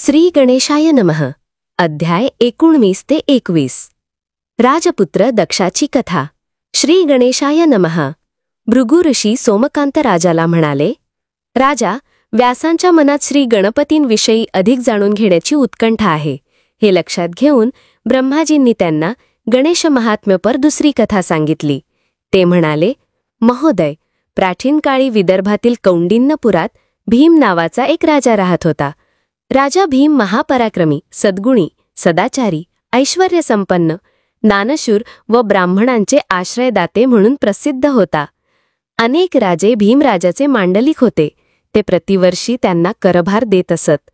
श्री गणेशाय नमः. अध्याय 19 ते 21. राजपुत्र दक्षाची कथा. श्री गणेशाय नमः. भृगु ऋषी सोमकांत राजाला म्हणाले, राजा, व्यासांच्या मनात श्री गणपतींविषयी अधिक जाणून घेण्याची उत्कंठा आहे. हे लक्षात घेऊन ब्रह्माजींनी त्यांना गणेश महात्म्यपर दुसरी कथा सांगितली. ते म्हणाले, महोदय, प्राचीन काळी विदर्भातील कौंडिन्यपुरात भीम नावाचा एक राजा राहत होता. राजा भीम महापराक्रमी, सद्गुणी, सदाचारी, ऐश्वर्यसंपन्न, दानशूर व ब्राह्मणांचे आश्रयदाते म्हणून प्रसिद्ध होता. अनेक राजे भीमराजाचे मांडलिक होते. ते प्रतिवर्षी त्यांना करभार देत असत.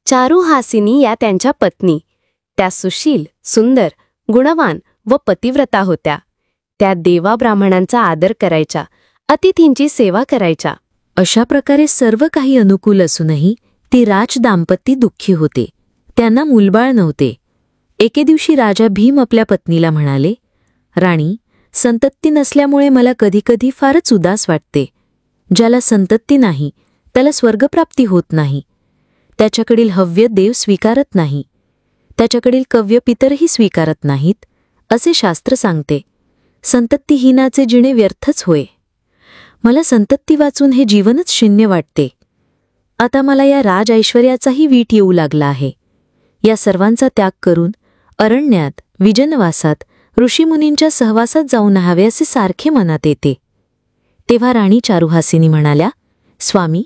चारुहासिनी या त्यांच्या पत्नी. त्या सुशील, सुंदर, गुणवान व पतिव्रता होत्या. त्या देवा ब्राह्मणांचा आदर करायच्या, अतिथींची सेवा करायच्या. अशा प्रकारे सर्व काही अनुकूल असूनही ते राजदाम्पत्य दुःखी होते. त्यांना मूलबाळ नव्हते. एके दिवशी राजा भीम आपल्या पत्नीला म्हणाले, राणी, संतती नसल्यामुळे मला कधीकधी फारच उदास वाटते. ज्याला संतती नाही त्याला स्वर्गप्राप्ती होत नाही. त्याच्याकडील हव्य देव स्वीकारत नाही. त्याच्याकडील कव्य पितरही स्वीकारत नाहीत, असे शास्त्र सांगते. संततीहीनाचे जिणे व्यर्थच होय. मला संतती वाचून हे जीवनच शून्य वाटते. आता मला या राज ऐश्वर्याचाही वीट येऊ लागला आहे. या सर्वांचा त्याग करून अरण्यात, विजनवासात, ऋषीमुनींच्या सहवासात जाऊन हवे असे सारखे मनात येते. तेव्हा राणी चारुहासिनी म्हणाल्या, स्वामी,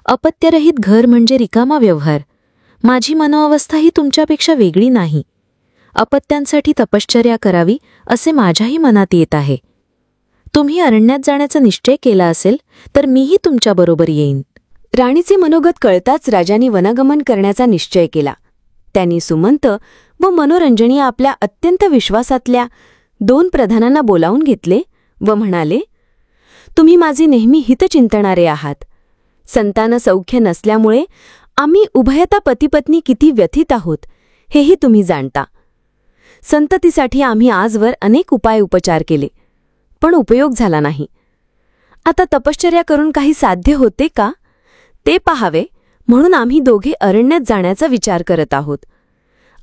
अपत्यरहित घर म्हणजे रिकामा व्यवहार. माझी मनोअवस्था ही तुमच्यापेक्षा वेगळी नाही. अपत्यांसाठी तपश्चर्या करावी असे माझ्याही मनात येत आहे. तुम्ही अरण्यात जाण्याचा निश्चय केला असेल तर मीही तुमच्याबरोबर येईन. राणीचे मनोगत कळताच राजांनी वनागमन करण्याचा निश्चय केला. त्यांनी सुमंत व मनोरंजनी आपल्या अत्यंत विश्वासातल्या 2 प्रधानांना बोलावून घेतले व म्हणाले, तुम्ही माझे नेहमी हितचिंतणारे आहात. संतान सौख्य नसल्यामुळे आम्ही उभयता पतिपत्नी किती व्यथित आहोत हेही तुम्ही जाणता. संततीसाठी आम्ही आजवर अनेक उपचार केले, पण उपयोग झाला नाही. आता तपश्चर्या करून काही साध्य होते का ते पाहावे म्हणून आम्ही दोघे अरण्यात जाण्याचा विचार करत आहोत.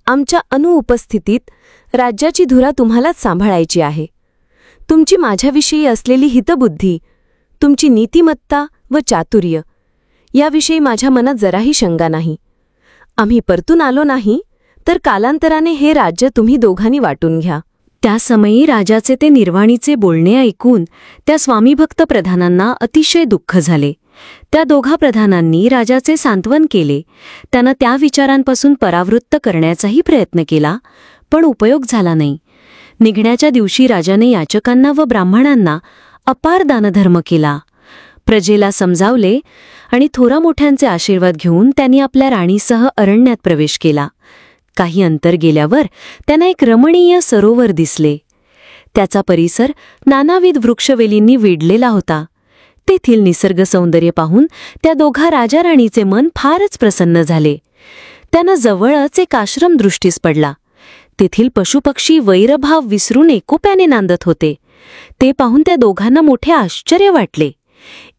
आमच्या अनुपस्थितीत राज्याची धुरा तुम्हालाच सांभाळायची आहे. तुमची माझ्याविषयी असलेली हितबुद्धी, तुमची नीतिमत्ता व चातुर्य याविषयी माझ्या मनात जराही शंका नाही. आम्ही परतून आलो नाही तर कालांतराने हे राज्य तुम्ही दोघांनी वाटून घ्या. त्या समयी राजाचे ते निर्वाणीचे बोलणे ऐकून त्या स्वामीभक्त प्रधानांना अतिशय दुःख झाले. त्या दोघा प्रधानांनी राजाचे सांत्वन केले. त्यांना त्या विचारांपासून परावृत्त करण्याचाही प्रयत्न केला, पण उपयोग झाला नाही. निघण्याच्या दिवशी राजाने याचकांना व ब्राह्मणांना अपार दानधर्म केला. प्रजेला समजावले आणि थोरा मोठ्यांचे आशीर्वाद घेऊन त्यांनी आपल्या राणीसह अरण्यात प्रवेश केला. काही अंतर गेल्यावर त्यांना एक रमणीय सरोवर दिसले. त्याचा परिसर नानाविध वृक्षवेलींनी वेढलेला होता. तेथील निसर्ग सौंदर्य पाहून त्या दोघा राजा राणीचे मन फारच प्रसन्न झाले. त्यांना जवळच एक आश्रम दृष्टीस पडला. तेथील पशुपक्षी वैरभाव विसरून एकोप्याने नांदत होते. ते पाहून त्या दोघांना मोठे आश्चर्य वाटले.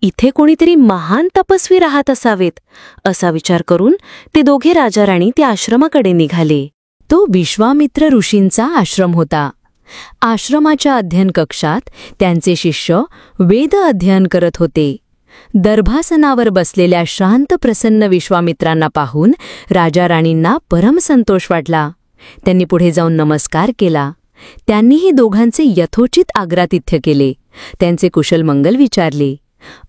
इथे कोणीतरी महान तपस्वी राहत असावेत असा विचार करून ते दोघे राजा राणी त्या आश्रमाकडे निघाले. तो विश्वामित्र ऋषींचा आश्रम होता. आश्रमाच्या अध्ययन कक्षात त्यांचे शिष्य वेद अध्ययन करत होते. दर्भासनावर बसलेल्या शांत प्रसन्न विश्वामित्रांना पाहून राजा राणींना परम संतोष वाटला. त्यांनी पुढे जाऊन नमस्कार केला. त्यांनीही दोघांचे यथोचित आग्रातिथ्य केले. त्यांचे कुशलमंगल विचारले.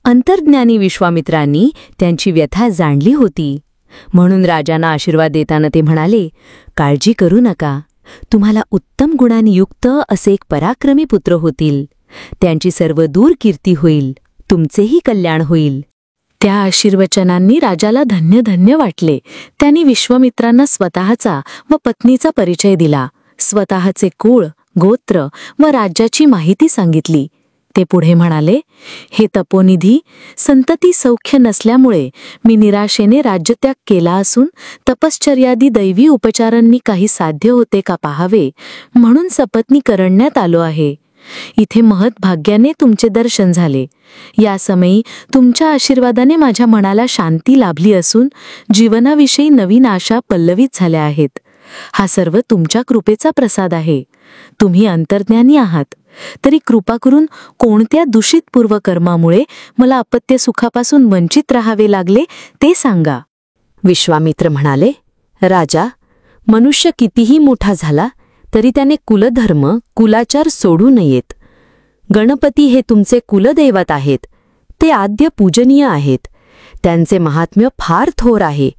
अंतर्ज्ञानी विश्वामित्रांनी त्यांची व्यथा जाणली होती. म्हणून राजांना आशीर्वाद देताना ते म्हणाले, काळजी करू नका. तुम्हाला उत्तम गुणांनी युक्त असे एक पराक्रमी पुत्र होतील. त्यांची सर्व दूर कीर्ती होईल. तुमचेही कल्याण होईल. त्या आशीर्वचनांनी राजाला धन्य धन्य वाटले. त्यांनी विश्वामित्रांना स्वतःचा व पत्नीचा परिचय दिला. स्वतःचे कुळ, गोत्र व राज्याची माहिती सांगितली. ते पुढे म्हणाले, हे तपोनिधी, संतती सौख्य नसल्यामुळे मी निराशेने राज्यत्याग केला असून तपश्चर्यादी दैवी उपचारांनी काही साध्य होते का पाहावे म्हणून सपत्नी करण्यात आलो आहे. इथे महत् भाग्याने तुमचे दर्शन झाले. या समयी तुमच्या आशीर्वादाने माझ्या मनाला शांती लाभली असून जीवनाविषयी नवीन आशा पल्लवित झाल्या आहेत. हा सर्व तुमच्या कृपेचा प्रसाद आहे. तुम्ही अंतर्ज्ञानी आहात, तरी कृपा करून कोणत्या दूषित पूर्वकर्मामुळे मला अपत्य सुखापासून वंचित राहावे लागले ते सांगा. विश्वामित्र म्हणाले, राजा, मनुष्य कितीही मोठा झाला तरी त्याने कुलधर्म, कुलाचार सोडू नयेत. गणपती हे तुमचे कुलदैवत आहेत. ते आद्य पूजनीय आहेत. त्यांचे महात्म्य फार थोर आहे.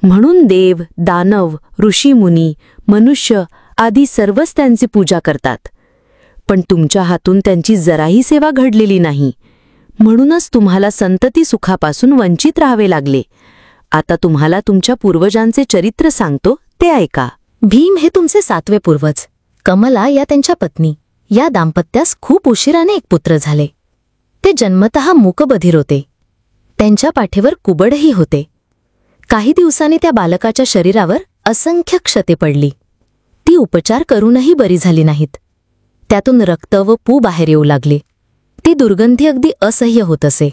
म्हणून देव, दानव, ऋषीमुनी, मनुष्य आदी सर्वच त्यांची पूजा करतात. पण तुमच्या हातून त्यांची जराही सेवा घडलेली नाही. म्हणूनच तुम्हाला संतती सुखापासून वंचित राहावे लागले. आता तुम्हाला तुमच्या पूर्वजांचे चरित्र सांगतो, ते ऐका. भीम हे तुमचे 7वे पूर्वज. कमला या त्यांच्या पत्नी. या दाम्पत्यास खूप उशिराने एक पुत्र झाले. ते जन्मतः मूकबधीर होते. त्यांच्या पाठीवर कुबडही होते. काही दिवसांनी त्या बालकाच्या शरीरावर असंख्य क्षते पडली. ती उपचार करूनही बरी झाली नाहीत. त्यातून रक्त व पू बाहेर येऊ लागले. ती दुर्गंधी अगदी असह्य होत असे.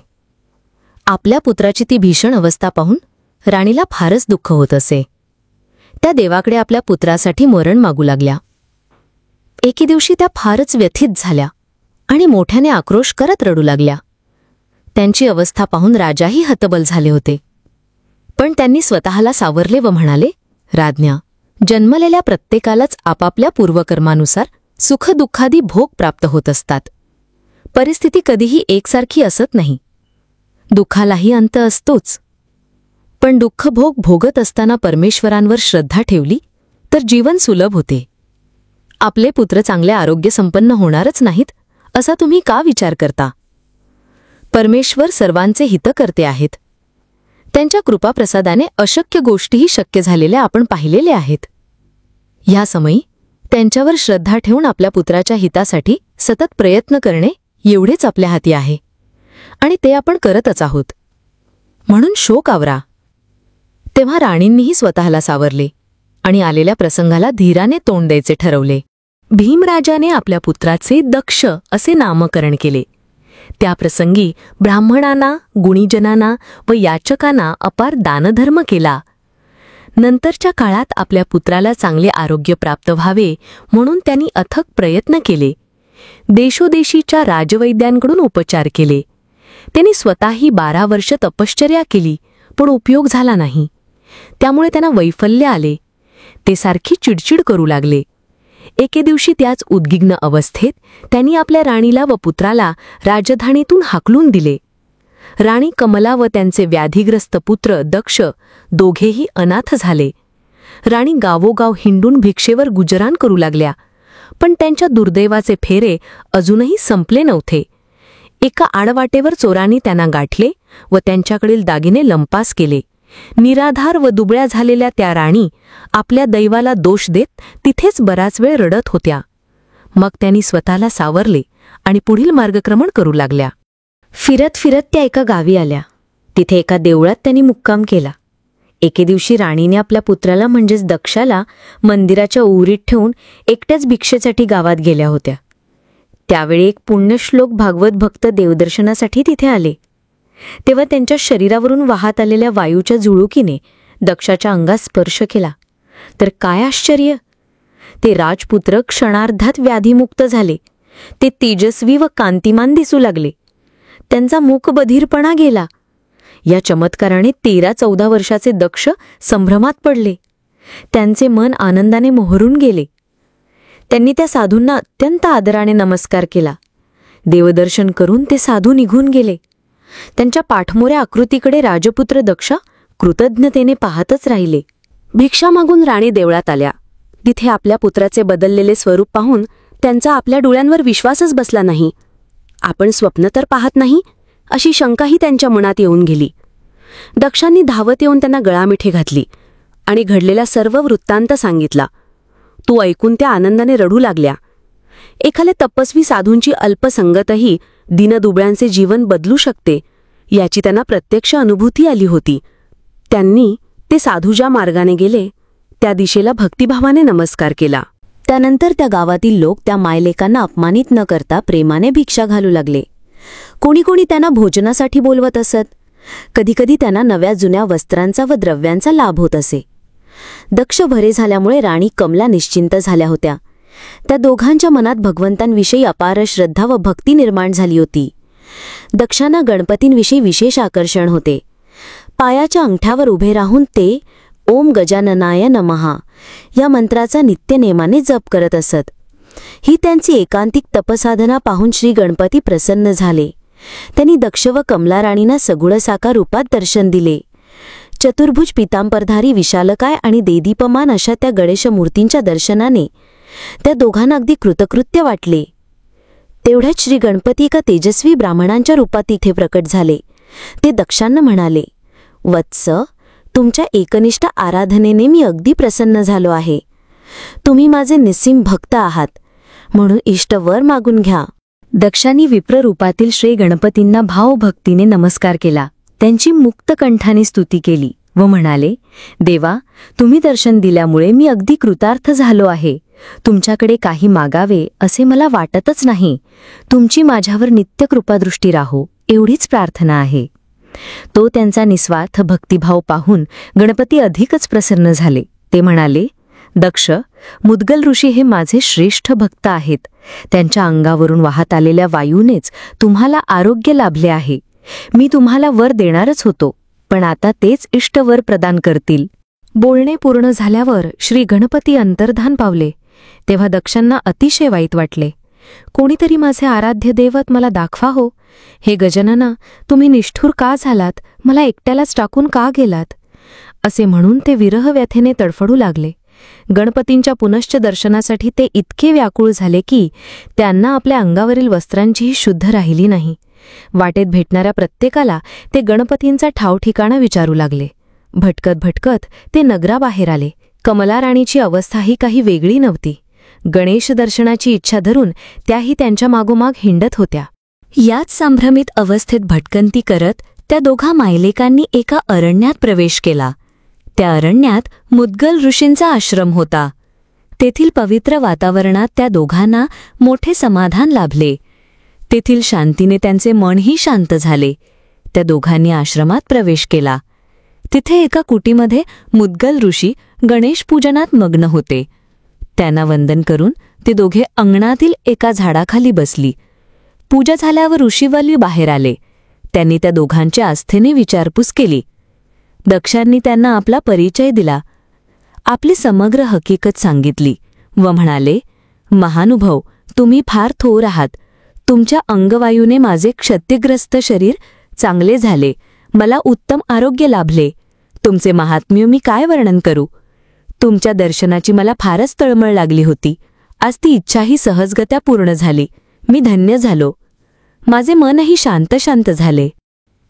आपल्या पुत्राची ती भीषण अवस्था पाहून राणीला फारच दुःख होत असे. त्या देवाकडे आपल्या पुत्रासाठी मरण मागू लागल्या. एके दिवशी त्या फारच व्यथित झाल्या आणि मोठ्याने आक्रोश करत रडू लागल्या. त्यांची अवस्था पाहून राजाही हतबल झाले होते. पण त्यांनी स्वतःला सावरले व म्हणाले, राज्ञा, जन्मलेल्या प्रत्येकालाच आपापल्या पूर्वकर्मानुसार सुखदुःखादी भोग प्राप्त होत असतात. परिस्थिती कधीही एकसारखी असत नाही. दुःखालाही अंत असतोच. पण दुःख भोग भोगत असताना परमेश्वरांवर श्रद्धा ठेवली तर जीवन सुलभ होते. आपले पुत्र चांगले आरोग्यसंपन्न होणारच नाहीत असा तुम्ही का विचार करता? परमेश्वर सर्वांचे हितकर्ते आहेत. त्यांच्या कृपाप्रसादाने अशक्य गोष्टीही शक्य झालेल्या आपण पाहिलेले आहेत. ह्या समयी त्यांच्यावर श्रद्धा ठेवून आपल्या पुत्राच्या हितासाठी सतत प्रयत्न करणे एवढेच आपल्या हाती आहे आणि ते आपण करतच आहोत. म्हणून शोक आवरा. तेव्हा राणींनीही स्वतःला सावरले आणि आलेल्या प्रसंगाला धीराने तोंड द्यायचे ठरवले. भीमराजाने आपल्या पुत्राचे दक्ष असे नामकरण केले. त्या प्रसंगी ब्राह्मणांना, गुणीजनांना व याचकांना अपार दानधर्म केला. नंतरच्या काळात आपल्या पुत्राला चांगले आरोग्य प्राप्त व्हावे म्हणून त्यांनी अथक प्रयत्न केले. देशोदेशीच्या राजवैद्यांकडून उपचार केले. त्यांनी स्वतःही 12 वर्ष तपश्चर्या केली, पण उपयोग झाला नाही. त्यामुळे त्यांना वैफल्य आले. ते सारखी चिडचिड करू लागले. एके दिवशी त्याच उद्विग्न अवस्थेत त्यांनी आपल्या राणीला व पुत्राला राजधानीतून हाकलून दिले. राणी कमला व त्यांचे व्याधिग्रस्त पुत्र दक्ष दोघेही अनाथ झाले. राणी गावोगाव हिंडून भिक्षेवर गुजराण करू लागल्या. पण त्यांच्या दुर्दैवाचे फेरे अजूनही संपले नव्हते. एका आडवाटेवर चोरांनी त्यांना गाठले व त्यांच्याकडील दागिने लंपास केले. निराधार व दुबळ्या झालेल्या त्या राणी आपल्या दैवाला दोष देत तिथेच बराच वेळ रडत होत्या. मग त्यांनी स्वतःला सावरले आणि पुढील मार्गक्रमण करू लागल्या. फिरत फिरत त्या एका गावी आल्या. तिथे एका देवळात त्यांनी मुक्काम केला. एके दिवशी राणीने आपल्या पुत्राला म्हणजेच दक्षाला मंदिराच्या उरीत ठेवून एकट्याच भिक्षेसाठी गावात गेल्या होत्या. त्यावेळी एक पुण्यश्लोक भागवत भक्त देवदर्शनासाठी तिथे आले. तेव्हा त्यांच्या शरीरावरून वाहत आलेल्या वायूच्या झुळुकीने दक्षाच्या अंगास स्पर्श केला. तर काय आश्चर्य! ते राजपुत्र क्षणार्धात व्याधीमुक्त झाले. ते तेजस्वी व कांतिमान दिसू लागले. त्यांचा मूकबधीरपणा गेला. या चमत्काराने 13-14 वर्षाचे दक्ष संभ्रमात पडले. त्यांचे मन आनंदाने मोहरून गेले. त्यांनी त्या साधूंना अत्यंत आदराने नमस्कार केला. देवदर्शन करून ते साधू निघून गेले. त्यांच्या पाठमोऱ्या आकृतीकडे राजपुत्र दक्ष कृतज्ञतेने पाहतच राहिले. भिक्षा मागून राणी देवळात आल्या. तिथे आपल्या पुत्राचे बदललेले स्वरूप पाहून त्यांचा आपल्या डोळ्यांवर विश्वासच बसला नाही. आपण स्वप्न तर पाहत नाही अशी शंकाही त्यांच्या मनात येऊन गेली. दक्षांनी धावत येऊन त्यांना गळामिठी घातली आणि घडलेला सर्व वृत्तांत सांगितला. तो ऐकून त्या आनंदाने रडू लागल्या. एखाद्या तपस्वी साधूंची अल्पसंगतही दीनदुबळ्यांचे जीवन बदलू शकते याची त्यांना प्रत्यक्ष अनुभूती आली होती. त्यांनी ते साधू ज्या मार्गाने गेले त्या दिशेला भक्तिभावाने नमस्कार केला. त्यानंतर त्या गावातील लोक त्या मायलेकांना अपमानित न करता प्रेमाने भिक्षा घालू लागले. कोणी कोणी त्यांना भोजनासाठी बोलवत असत. कधीकधी त्यांना नव्या जुन्या वस्त्रांचा व द्रव्यांचा लाभ होत असे. दक्ष बरे झाल्यामुळे राणी कमला निश्चिंत झाल्या होत्या. त्या दोघांच्या मनात भगवंतांविषयी अपार श्रद्धा व भक्ती निर्माण झाली होती. दक्षांना गणपतींविषयी विशेष आकर्षण होते. पायाच्या अंगठ्यावर उभे राहून ते ओम गजाननाय नमः या मंत्राचा नित्यनेमाने जप करत असत. ही त्यांची एकांतिक तपसाधना पाहून श्री गणपती प्रसन्न झाले. त्यांनी दक्ष व कमला राणींना सगुण साकार रूपात दर्शन दिले. चतुर्भुज पितांबरधारी विशालकाय आणि देदीपमान अशा त्या गणेश मूर्तींच्या दर्शनाने त्या दोघांना अगदी कृतकृत्य वाटले. तेवढ्यात श्री गणपती एका तेजस्वी ब्राह्मणांच्या रूपात तिथे प्रकट झाले. ते दक्षांना म्हणाले, वत्स, तुमच्या एकनिष्ठ आराधनेने मी अगदी प्रसन्न झालो आहे. तुम्ही माझे निस्सीम भक्त आहात, म्हणून इष्टवर मागून घ्या. दक्षांनी विप्ररूपातील श्री गणपतींना भावभक्तीने नमस्कार केला. त्यांची मुक्त कंठाने स्तुती केली व म्हणाले, देवा, तुम्ही दर्शन दिल्यामुळे मी अगदी कृतार्थ झालो आहे. तुमच्याकडे काही मागावे असे मला वाटतच नाही. तुमची माझ्यावर नित्य कृपादृष्टी राहो एवढीच प्रार्थना आहे. तो त्यांचा निस्वार्थ भक्तिभाव पाहून गणपती अधिकच प्रसन्न झाले. ते म्हणाले, दक्ष, मुद्गल ऋषी हे माझे श्रेष्ठ भक्त आहेत. त्यांच्या अंगावरून वाहत आलेल्या वायूनेच तुम्हाला आरोग्य लाभले आहे. मी तुम्हाला वर देणारच होतो, पण आता तेच इष्टवर प्रदान करतील. बोलणे पूर्ण झाल्यावर श्री गणपती अंतर्धान पावले. तेव्हा दक्षांना अतिशय वाईट वाटले. कोणीतरी माझे आराध्य दैवत मला दाखवा हो. हे गजानना, तुम्ही निष्ठुर का झालात? मला एकट्यालाच टाकून का गेलात? असे म्हणून ते विरह व्यथेने तडफडू लागले. गणपतींच्या पुनश्च दर्शनासाठी ते इतके व्याकुळ झाले की त्यांना आपल्या अंगावरील वस्त्रांचीही शुद्ध राहिली नाही. वाटेत भेटणाऱ्या प्रत्येकाला ते गणपतींचा ठाव ठिकाणा विचारू लागले. भटकत भटकत ते नगराबाहेर आले. कमला राणीची अवस्थाही काही वेगळी नव्हती. गणेश दर्शनाची इच्छा धरून त्याही त्यांच्या मागोमाग हिंडत होत्या. याच संभ्रमित अवस्थेत भटकंती करत त्या दोघा मायलेकांनी एका अरण्यात प्रवेश केला. त्या अरण्यात मुद्गल ऋषींचा आश्रम होता. तेथील पवित्र वातावरणात त्या दोघांना मोठे समाधान लाभले. तेथील शांतीने त्यांचे मनही शांत झाले. त्या दोघांनी आश्रमात प्रवेश केला. तिथे एका कुटीमध्ये मुद्गल ऋषी गणेश पूजनात मग्न होते. त्यांना वंदन करून ते दोघे अंगणातील एका झाडाखाली बसली. पूजा झाल्यावर ऋषीवल्ली बाहेर आले. त्यांनी त्या दोघांची आस्थेने विचारपूस केली. दक्षांनी त्यांना आपला परिचय दिला. आपली समग्र हकीकत सांगितली व म्हणाले, महानुभाव, तुम्ही फार थोर आहात. तुमच्या अंगवायूने माझे क्षतिग्रस्त शरीर चांगले झाले. मला उत्तम आरोग्य लाभले. तुमचे महात्म्य मी काय वर्णन करू? तुमच्या दर्शनाची मला फारच तळमळ लागली होती. आज ती इच्छाही सहजगत्या पूर्ण झाली. मी धन्य झालो. माझे मनही शांत शांत झाले.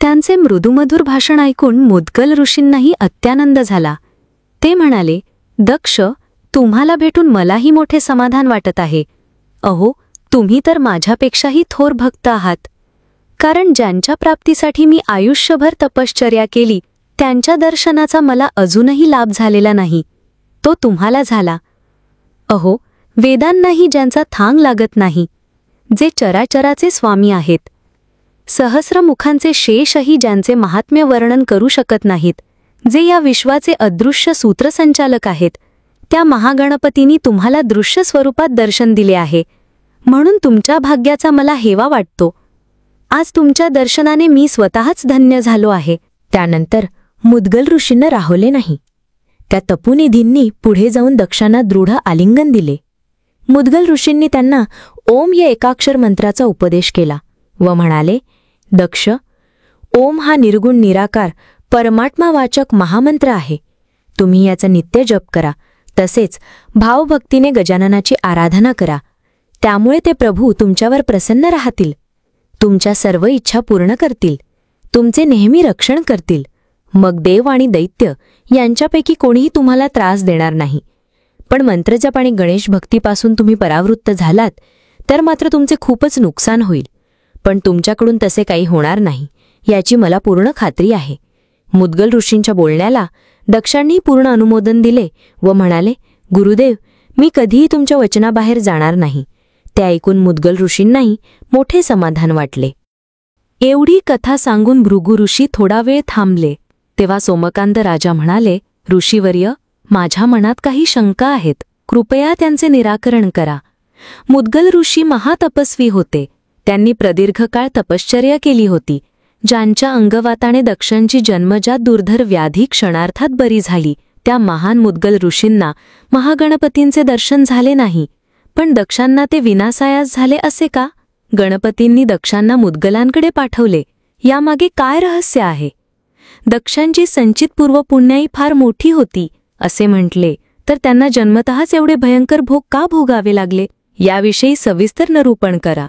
त्यांचे मृदुमधुर भाषण ऐकून मुद्गल ऋषींनाही अत्यानंद झाला. ते म्हणाले, दक्ष, तुम्हाला भेटून मलाही मोठे समाधान वाटत आहे. अहो, तुम्ही तर माझ्यापेक्षाही थोर भक्त आहात. कारण ज्यांच्या प्राप्तीसाठी मी आयुष्यभर तपश्चर्या केली त्यांच्या दर्शनाचा मला अजूनही लाभ झालेला नाही. तो तुम्हाला झाला. अहो, वेदांनाही ज्यांचा थांग लागत नाही, जे चराचराचे स्वामी आहेत, सहस्र मुखांचे शेषही ज्यांचे महात्म्य वर्णन करू शकत नाहीत, जे या विश्वाचे अदृश्य सूत्रसंचालक आहेत, त्या महागणपतींनी तुम्हाला दृश्य स्वरूपात दर्शन दिले आहे. म्हणून तुमच्या भाग्याचा मला हेवा वाटतो. आज तुमच्या दर्शनाने मी स्वतःच धन्य झालो आहे. त्यानंतर मुद्गल ऋषींना राहवले नाही. त्या तपोनिधींनी पुढे जाऊन दक्षांना दृढ आलिंगन दिले. मुद्गल ऋषींनी त्यांना ओम या एकाक्षर मंत्राचा उपदेश केला व म्हणाले, दक्ष, ओम हा निर्गुण निराकार परमात्मावाचक महामंत्र आहे. तुम्ही याचा नित्य जप करा. तसेच भावभक्तीने गजाननाची आराधना करा. त्यामुळे ते प्रभू तुमच्यावर प्रसन्न राहतील. तुमच्या सर्व इच्छा पूर्ण करतील. तुमचे नेहमी रक्षण करतील. मग देव आणि दैत्य यांच्यापैकी कोणीही तुम्हाला त्रास देणार नाही. पण मंत्रजप आणि गणेश भक्तीपासून तुम्ही परावृत्त झालात तर मात्र तुमचे खूपच नुकसान होईल. पण तुमच्याकडून तसे काही होणार नाही याची मला पूर्ण खात्री आहे. मुद्गल ऋषींच्या बोलण्याला दक्षांनी पूर्ण अनुमोदन दिले व म्हणाले, गुरुदेव, मी कधीही तुमच्या वचनाबाहेर जाणार नाही. ते ऐकून मुद्गल ऋषींनाही मोठे समाधान वाटले. एवढी कथा सांगून भृगु ऋषी थोडा वेळ थांबले. तेव्हा सोमकांत राजा म्हणाले, ऋषीवर्य, माझ्या मनात काही शंका आहेत. कृपया त्यांचे निराकरण करा. मुद्गल ऋषी महातपस्वी होते. त्यांनी प्रदीर्घ काळ तपश्चर्या केली होती. ज्यांच्या अंगवाताने दक्षांची जन्मजात दुर्धर व्याधी क्षणार्थात बरी झाली, त्या महान मुद्गल ऋषींना महागणपतींचे दर्शन झाले नाही. पण दक्षांना ते विनासायास झाले असे का? गणपतींनी दक्षांना मुद्गलांकडे पाठवले. यामागे काय रहस्य आहे? दक्षांची संचित पूर्वपुण्याई फार मोठी होती असे म्हटले तर त्यांना जन्मतःच एवढे भयंकर भोग का भोगावे लागले? याविषयी सविस्तर निरूपण करा.